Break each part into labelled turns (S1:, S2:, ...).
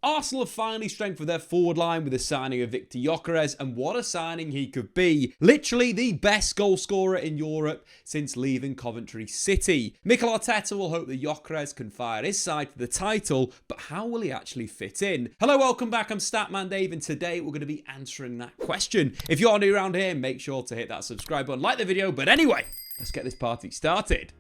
S1: Arsenal have finally strengthened their forward line with the signing of Viktor Gyökeres, and what a signing he could be. Literally the best goal scorer in Europe since leaving Coventry City. Mikel Arteta will hope that Gyokeres can fire his side for the title, but how will he actually fit in? Hello, welcome back, I'm Statman Dave, and today we're going to be answering that question. If you're new around here, make sure to hit that subscribe button, like the video, but anyway, let's get this party started.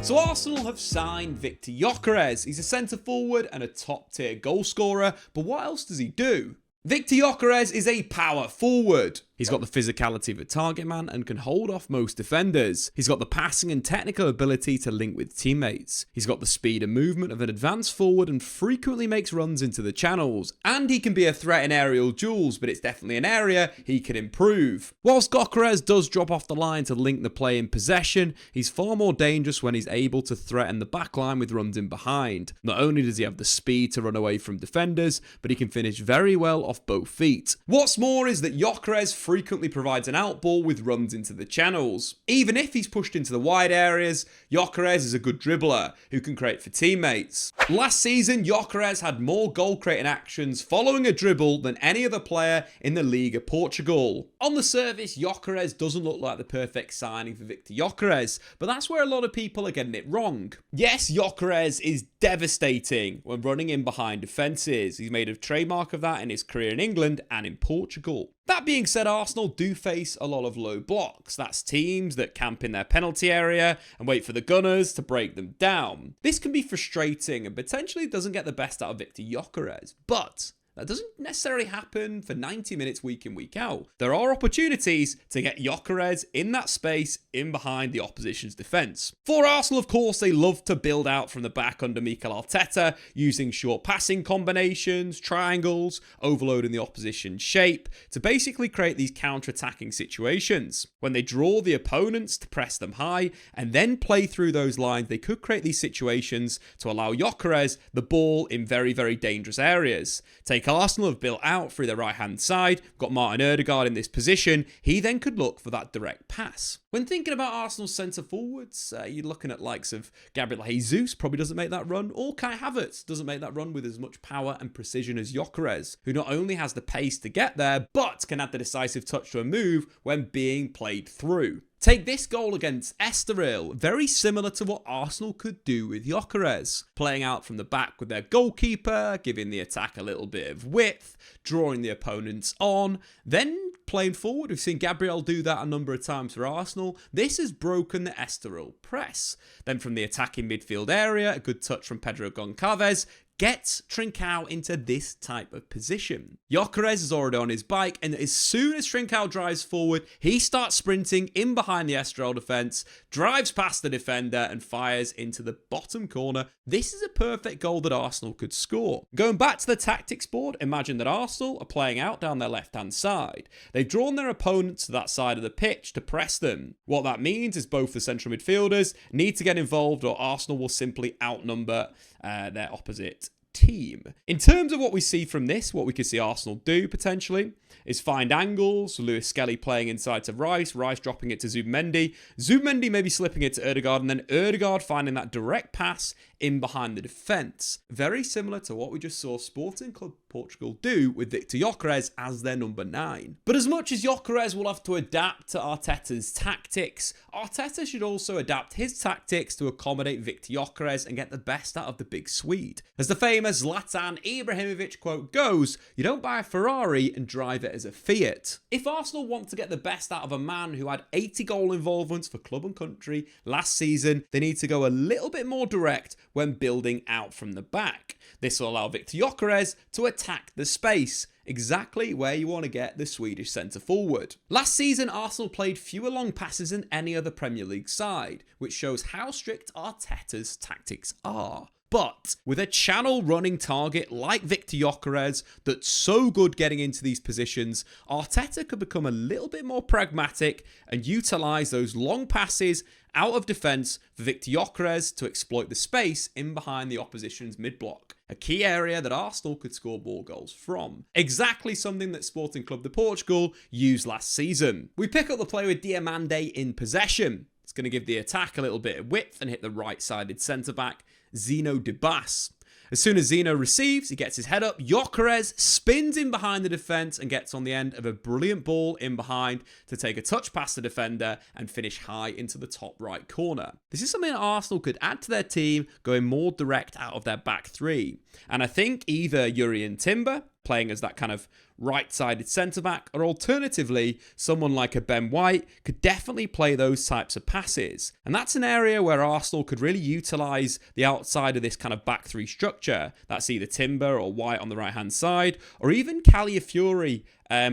S1: So Arsenal have signed Viktor Gyökeres. He's a centre forward and a top tier goal scorer, but what else does he do? Viktor Gyökeres is a power forward. He's got the physicality of a target man and can hold off most defenders. He's got the passing and technical ability to link with teammates. He's got the speed and movement of an advanced forward and frequently makes runs into the channels. And he can be a threat in aerial duels, but it's definitely an area he can improve. Whilst Gyokeres does drop off the line to link the play in possession, he's far more dangerous when he's able to threaten the backline with runs in behind. Not only does he have the speed to run away from defenders, but he can finish very well off both feet. What's more is that Gyokeres frequently provides an outball with runs into the channels. Even if he's pushed into the wide areas, Jockarez is a good dribbler who can create for teammates. Last season, Jockarez had more goal creating actions following a dribble than any other player in the League of Portugal. On the surface, Jockarez doesn't look like the perfect signing for Viktor Gyökeres, but that's where a lot of people are getting it wrong. Yes, Jockarez is devastating when running in behind defences. He's made a trademark of that in his career in England and in Portugal. That being said, Arsenal do face a lot of low blocks. That's teams that camp in their penalty area and wait for the Gunners to break them down. This can be frustrating and potentially doesn't get the best out of Viktor Gyökeres, but that doesn't necessarily happen for 90 minutes week in, week out. There are opportunities to get Jockarez in that space in behind the opposition's defence. For Arsenal, of course, they love to build out from the back under Mikel Arteta, using short passing combinations, triangles, overloading the opposition's shape to basically create these counter-attacking situations. When they draw the opponents to press them high and then play through those lines, they could create these situations to allow Jockarez the ball in very, very dangerous areas. Take Arsenal have built out through their right-hand side, got Martin Odegaard in this position, he then could look for that direct pass. When thinking about Arsenal's centre forwards, you're looking at likes of Gabriel Jesus, probably doesn't make that run, or Kai Havertz doesn't make that run with as much power and precision as Jockarez, who not only has the pace to get there, but can add the decisive touch to a move when being played through. Take this goal against Estoril, very similar to what Arsenal could do with Jockarez. Playing out from the back with their goalkeeper, giving the attack a little bit of width, drawing the opponents on, then playing forward. We've seen Gabriel do that a number of times for Arsenal. This has broken the Estoril press. Then from the attacking midfield area, a good touch from Pedro Goncalves gets Trincao into this type of position. Jockarez is already on his bike, and as soon as Trincao drives forward, he starts sprinting in behind the Estoril defence, drives past the defender and fires into the bottom corner. This is a perfect goal that Arsenal could score. Going back to the tactics board, imagine that Arsenal are playing out down their left-hand side. They've drawn their opponents to that side of the pitch to press them. What that means is both the central midfielders need to get involved or Arsenal will simply outnumber their opposite team. In terms of what we see from this, what we could see Arsenal do potentially is find angles. Lewis Skelly playing inside to Rice dropping it to Zubimendi maybe slipping it to Odegaard, and then Odegaard finding that direct pass in behind the defence. Very similar to what we just saw Sporting Club Portugal do with Viktor Gyökeres as their number 9. But as much as Jockarez will have to adapt to Arteta's tactics, Arteta should also adapt his tactics to accommodate Viktor Gyökeres and get the best out of the big Swede. As the famous Zlatan Ibrahimovic quote goes, you don't buy a Ferrari and drive it as a Fiat. If Arsenal want to get the best out of a man who had 80 goal involvements for club and country last season, they need to go a little bit more direct when building out from the back. This will allow Viktor Gyökeres to attack the space, exactly where you want to get the Swedish centre forward. Last season, Arsenal played fewer long passes than any other Premier League side, which shows how strict Arteta's tactics are. But with a channel running target like Viktor Gyökeres that's so good getting into these positions, Arteta could become a little bit more pragmatic and utilise those long passes out of defence for Viktor Gyökeres to exploit the space in behind the opposition's mid-block. A key area that Arsenal could score more goals from. Exactly something that Sporting Club de Portugal used last season. We pick up the play with Diamande in possession. It's going to give the attack a little bit of width and hit the right-sided centre-back, Zeno Debas. As soon as Zeno receives, he gets his head up. Jockarez spins in behind the defence and gets on the end of a brilliant ball in behind to take a touch past the defender and finish high into the top right corner. This is something that Arsenal could add to their team, going more direct out of their back three. And I think either Jurrien Timber, playing as that kind of right-sided centre-back, or alternatively, someone like a Ben White could definitely play those types of passes. And that's an area where Arsenal could really utilise the outside of this kind of back three structure. That's either Timber or White on the right-hand side, or even Calafiori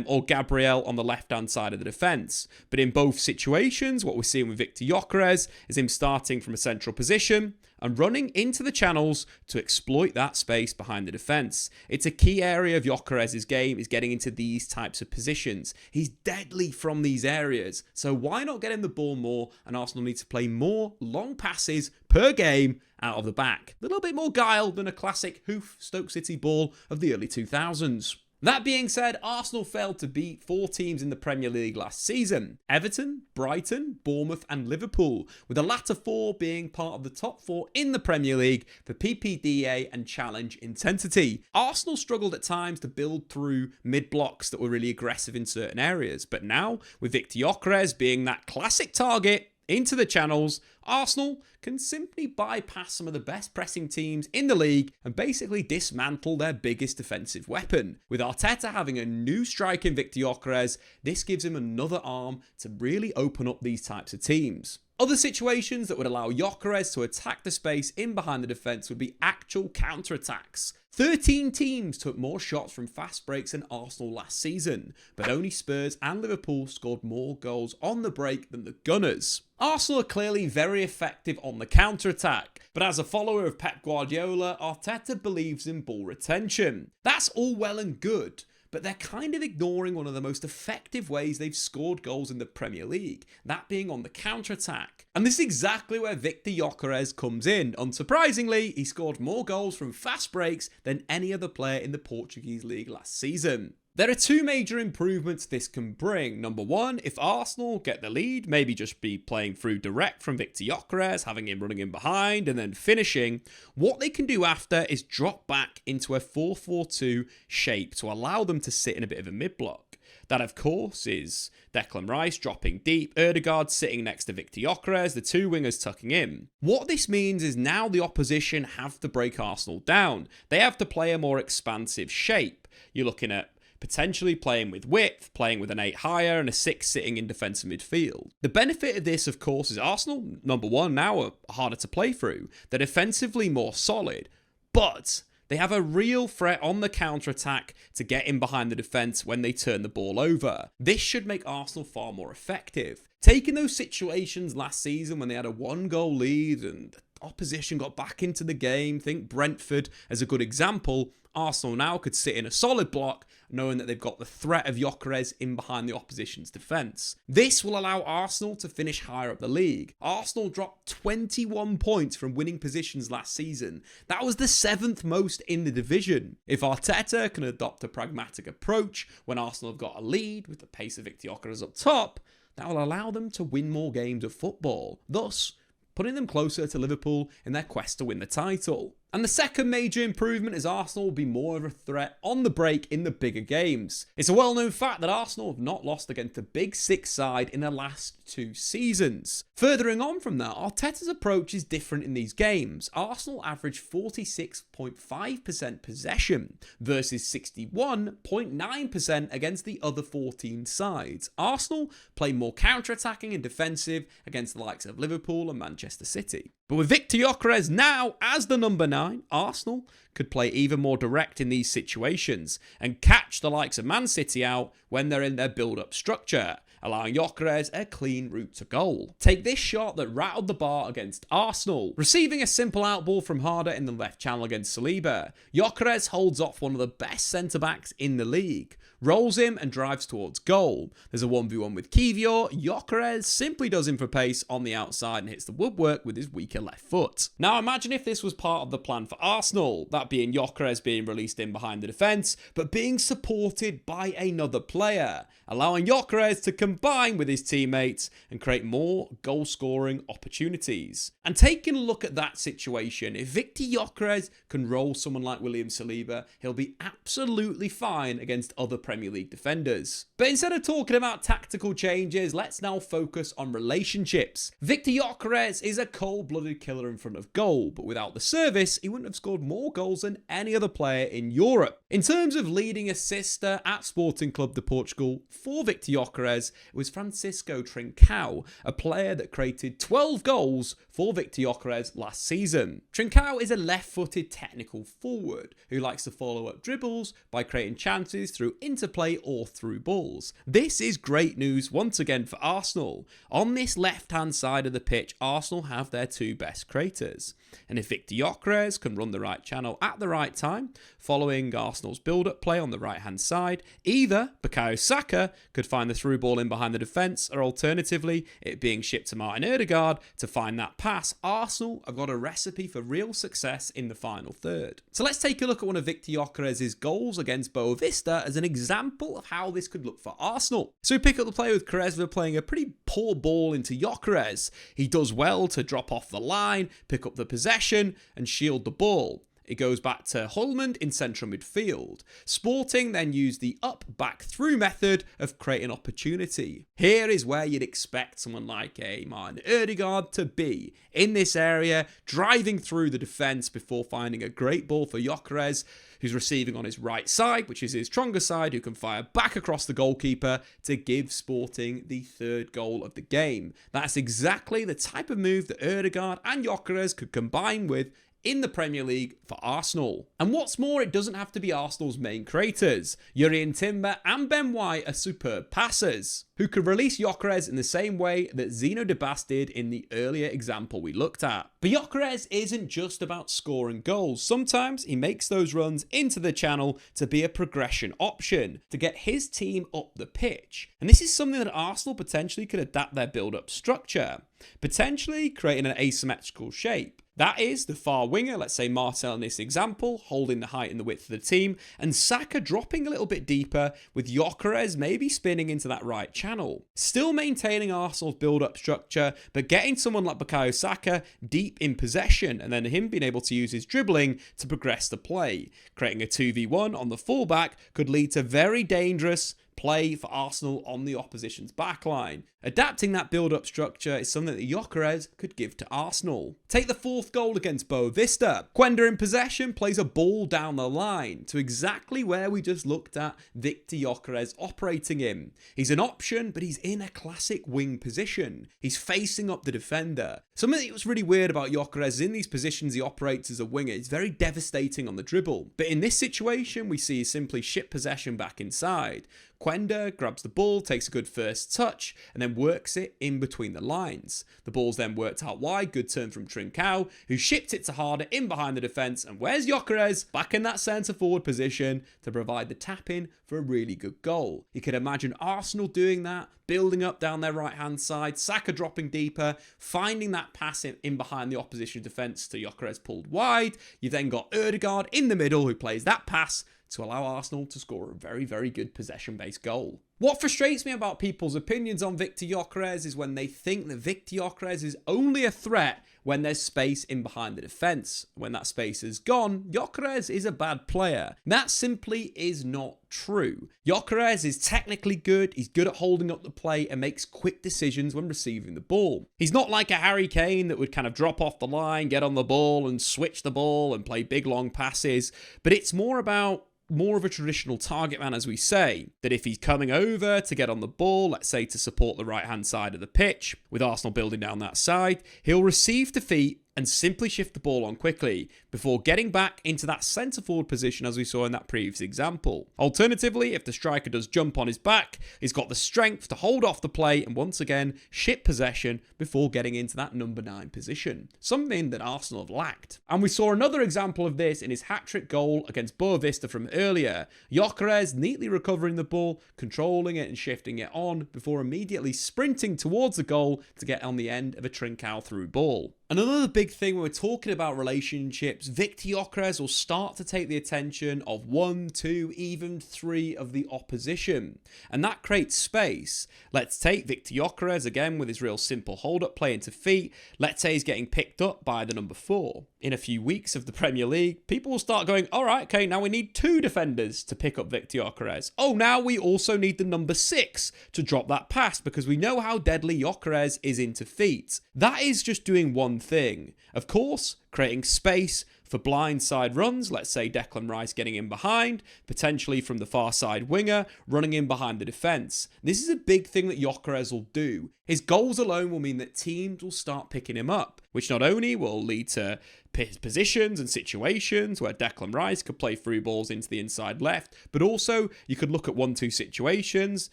S1: or Gabriel on the left-hand side of the defence. But in both situations, what we're seeing with Viktor Gyökeres is him starting from a central position and running into the channels to exploit that space behind the defence. It's a key area of Jockarez's game, is getting into these types of positions. He's deadly from these areas, so why not get him the ball more? And Arsenal need to play more long passes per game out of the back. A little bit more guile than a classic hoof Stoke City ball of the early 2000s. That being said, Arsenal failed to beat 4 teams in the Premier League last season: Everton, Brighton, Bournemouth and Liverpool, with the latter 4 being part of the top 4 in the Premier League for PPDA and challenge intensity. Arsenal struggled at times to build through mid-blocks that were really aggressive in certain areas, but now, with Viktor Gyökeres being that classic target into the channels, Arsenal can simply bypass some of the best pressing teams in the league and basically dismantle their biggest defensive weapon. With Arteta having a new striker in Viktor Gyökeres, this gives him another arm to really open up these types of teams. Other situations that would allow Jockarez to attack the space in behind the defence would be actual counter-attacks. 13 teams took more shots from fast breaks than Arsenal last season, but only Spurs and Liverpool scored more goals on the break than the Gunners. Arsenal are clearly very effective on the counter-attack, but as a follower of Pep Guardiola, Arteta believes in ball retention. That's all well and good, but they're kind of ignoring one of the most effective ways they've scored goals in the Premier League, that being on the counter-attack. And this is exactly where Viktor Gyökeres comes in. Unsurprisingly, he scored more goals from fast breaks than any other player in the Portuguese league last season. There are 2 major improvements this can bring. Number 1, if Arsenal get the lead, maybe just be playing through direct from Viktor Gyökeres, having him running in behind and then finishing. What they can do after is drop back into a 4-4-2 shape to allow them to sit in a bit of a mid-block. That, of course, is Declan Rice dropping deep, Ødegaard sitting next to Viktor Gyökeres, the 2 wingers tucking in. What this means is now the opposition have to break Arsenal down. They have to play a more expansive shape. You're looking at potentially playing with width, playing with an 8 higher and a 6 sitting in defensive midfield. The benefit of this, of course, is Arsenal, number 1, now are harder to play through. They're defensively more solid, but they have a real threat on the counter-attack to get in behind the defence when they turn the ball over. This should make Arsenal far more effective. Taking those situations last season when they had a 1-goal lead and the opposition got back into the game, think Brentford as a good example, Arsenal now could sit in a solid block knowing that they've got the threat of Jockarez in behind the opposition's defence. This will allow Arsenal to finish higher up the league. Arsenal dropped 21 points from winning positions last season. That was the 7th most in the division. If Arteta can adopt a pragmatic approach when Arsenal have got a lead with the pace of Viktor Gyökeres up top, that will allow them to win more games of football, thus putting them closer to Liverpool in their quest to win the title. And the second major improvement is Arsenal will be more of a threat on the break in the bigger games. It's a well-known fact that Arsenal have not lost against a Big Six side in the last 2 seasons. Furthering on from that, Arteta's approach is different in these games. Arsenal averaged 46.5% possession versus 61.9% against the other 14 sides. Arsenal play more counter-attacking and defensive against the likes of Liverpool and Manchester City. But with Viktor Gyökeres now as the number 9, Arsenal could play even more direct in these situations and catch the likes of Man City out when they're in their build-up structure, allowing Jockarez a clean route to goal. Take this shot that rattled the bar against Arsenal. Receiving a simple outball from Harder in the left channel against Saliba, Jockarez holds off one of the best centre-backs in the league. rolls him and drives towards goal. There's a 1v1 with Kivior. Jockarez simply does him for pace on the outside and hits the woodwork with his weaker left foot. Now imagine if this was part of the plan for Arsenal, that being Jockarez being released in behind the defence, but being supported by another player, allowing Jockarez to combine with his teammates and create more goal scoring opportunities. And taking a look at that situation, if Viktor Gyökeres can roll someone like William Saliba, he'll be absolutely fine against other Premier League defenders. But instead of talking about tactical changes, let's now focus on relationships. Viktor Gyökeres is a cold-blooded killer in front of goal, but without the service, he wouldn't have scored more goals than any other player in Europe. In terms of leading assister at Sporting Club de Portugal for Viktor Gyökeres, it was Francisco Trincao, a player that created 12 goals for Viktor Gyökeres last season. Trincao is a left-footed technical forward who likes to follow up dribbles by creating chances through interplay or through balls. This is great news once again for Arsenal. On this left-hand side of the pitch, Arsenal have their two best creators. And if Viktor Gyökeres can run the right channel at the right time, following Arsenal's build-up play on the right-hand side, either Bukayo Saka could find the through ball in behind the defence, or alternatively, it being shipped to Martin Ødegaard to find that pass, Arsenal have got a recipe for real success in the final third. So let's take a look at one of Viktor Gyökeres' goals against Boavista as an example of how this could look for Arsenal. So we pick up the play with Quaresma playing a pretty poor ball into Jockarez. He does well to drop off the line, pick up the possession and shield the ball. It goes back to Holland in central midfield. Sporting then use the up back through method of creating opportunity. Here is where you'd expect someone like a Martin Ødegaard to be, in this area, driving through the defence before finding a great ball for Jockarez, who's receiving on his right side, which is his stronger side, who can fire back across the goalkeeper to give Sporting the third goal of the game. That's exactly the type of move that Ødegaard and Jockarez could combine with in the Premier League for Arsenal. And what's more, it doesn't have to be Arsenal's main creators. Jurrien Timber and Ben White are superb passers, who could release Jockarez in the same way that Zeno de Bas did in the earlier example we looked at. But Jockarez isn't just about scoring goals. Sometimes he makes those runs into the channel to be a progression option, to get his team up the pitch. And this is something that Arsenal potentially could adapt their build-up structure, potentially creating an asymmetrical shape. That is the far winger, let's say Martel in this example, holding the height and the width of the team, and Saka dropping a little bit deeper with Jockarez maybe spinning into that right channel. Still maintaining Arsenal's build-up structure, but getting someone like Bukayo Saka deep in possession, and then him being able to use his dribbling to progress the play. Creating a 2v1 on the fullback could lead to very dangerous play for Arsenal on the opposition's backline. Adapting that build-up structure is something that Jockarez could give to Arsenal. Take the fourth goal against Boavista. Quenda in possession plays a ball down the line to exactly where we just looked at Viktor Gyökeres operating in. He's an option, but he's in a classic wing position. He's facing up the defender. Something that was really weird about Jockarez is in these positions he operates as a winger. It's very devastating on the dribble. But in this situation, we see he simply ship possession back inside. Quenda grabs the ball, takes a good first touch, and then works it in between the lines. The ball's then worked out wide, good turn from Trincao, who shipped it to Harder in behind the defence, and where's Jockarez? Back in that centre forward position to provide the tap-in for a really good goal. You could imagine Arsenal doing that, building up down their right-hand side, Saka dropping deeper, finding that pass in behind the opposition defence to Jockarez pulled wide. You then got Ødegaard in the middle who plays that pass to allow Arsenal to score a very, very good possession-based goal. What frustrates me about people's opinions on Viktor Gyökeres is when they think that Viktor Gyökeres is only a threat when there's space in behind the defence. When that space is gone, Jockarez is a bad player. That simply is not true. Jockarez is technically good, he's good at holding up the play and makes quick decisions when receiving the ball. He's not like a Harry Kane that would kind of drop off the line, get on the ball and switch the ball and play big long passes, but it's more of a traditional target man, as we say, that if he's coming over to get on the ball, let's say to support the right-hand side of the pitch, with Arsenal building down that side, he'll receive defeat and simply shift the ball on quickly before getting back into that centre forward position as we saw in that previous example. Alternatively, if the striker does jump on his back, he's got the strength to hold off the play and once again ship possession before getting into that number 9 position, something that Arsenal have lacked. And we saw another example of this in his hat-trick goal against Boavista from earlier. Gyokeres neatly recovering the ball, controlling it and shifting it on before immediately sprinting towards the goal to get on the end of a Trincao through ball. And another big thing when we're talking about relationships, Viktor Gyökeres will start to take the attention of 1, 2, even 3 of the opposition. And that creates space. Let's take Viktor Gyökeres again with his real simple hold-up play into feet. Let's say he's getting picked up by the number 4. In a few weeks of the Premier League, people will start going, all right, okay, now we need 2 defenders to pick up Viktor Gyökeres. Oh, now we also need the number 6 to drop that pass because we know how deadly Jockarez is into feet. That is just doing one thing. Of course, creating space for blindside runs, let's say Declan Rice getting in behind, potentially from the far side winger, running in behind the defence. This is a big thing that Jockarez will do. His goals alone will mean that teams will start picking him up, which not only will lead to positions and situations where Declan Rice could play through balls into the inside left, but also you could look at 1-2 situations,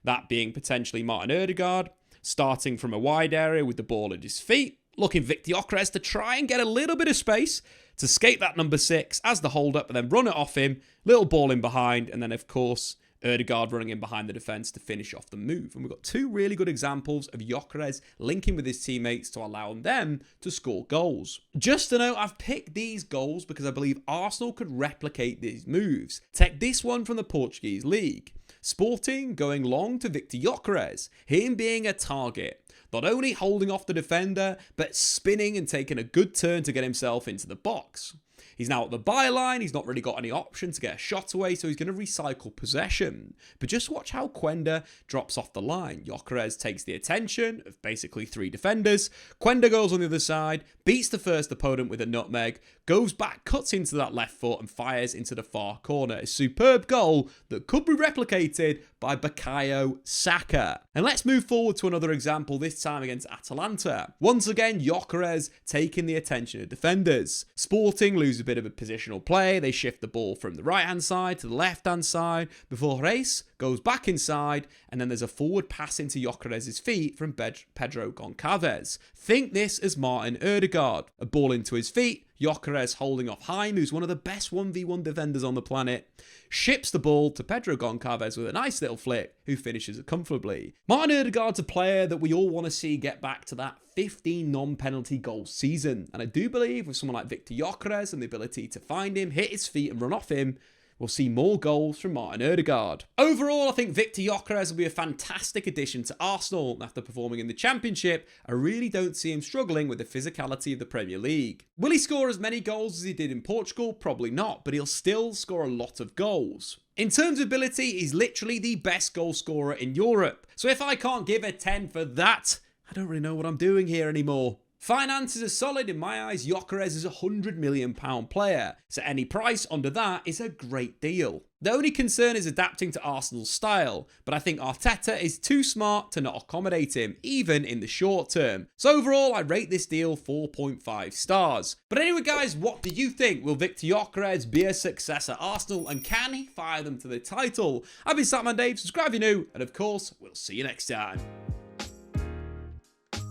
S1: that being potentially Martin Ødegaard, starting from a wide area with the ball at his feet, looking Viktor Gyökeres to try and get a little bit of space to escape that number 6 as the hold-up and then run it off him, little ball in behind, and then of course Ødegaard running in behind the defence to finish off the move. And we've got 2 really good examples of Jockarez linking with his teammates to allow them to score goals. Just to note, I've picked these goals because I believe Arsenal could replicate these moves. Take this one from the Portuguese league. Sporting going long to Viktor Gyökeres, him being a target. Not only holding off the defender, but spinning and taking a good turn to get himself into the box. He's now at the byline, he's not really got any option to get a shot away, so he's going to recycle possession. But just watch how Quenda drops off the line. Jockarez takes the attention of basically 3 defenders. Quenda goes on the other side, beats the first opponent with a nutmeg, goes back, cuts into that left foot and fires into the far corner. A superb goal that could be replicated by Bukayo Saka. And let's move forward to another example, this time against Atalanta. Once again, Jockarez taking the attention of defenders. Sporting lose a bit of a positional play. They shift the ball from the right-hand side to the left-hand side before Reis goes back inside, and then there's a forward pass into Jockarez's feet from Pedro Goncalves. Think this as Martin Ødegaard. A ball into his feet, Jockarez holding off Haim, who's one of the best 1v1 defenders on the planet, ships the ball to Pedro Goncalves with a nice little flick, who finishes it comfortably. Martin Ødegaard's a player that we all want to see get back to that 15 non-penalty goal season, and I do believe with someone like Viktor Gyökeres and the ability to find him, hit his feet and run off him, we'll see more goals from Martin Ødegaard. Overall, I think Viktor Gyökeres will be a fantastic addition to Arsenal. After performing in the Championship, I really don't see him struggling with the physicality of the Premier League. Will he score as many goals as he did in Portugal? Probably not, but he'll still score a lot of goals. In terms of ability, he's literally the best goal scorer in Europe. So if I can't give a 10 for that, I don't really know what I'm doing here anymore. Finances are solid in my eyes. Jockarez is a £100 million player, so any price under that is a great deal. The only concern is adapting to Arsenal's style, but I think Arteta is too smart to not accommodate him, even in the short term. So overall, I rate this deal 4.5 stars. But anyway guys, what do you think? Will Viktor Gyökeres be a success at Arsenal, and can he fire them to the title? I've been Statman Dave, subscribe if you're new, and of course, we'll see you next time.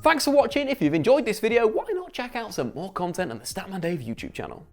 S1: Thanks for watching. If you've enjoyed this video, why not check out some more content on the Statman Dave YouTube channel?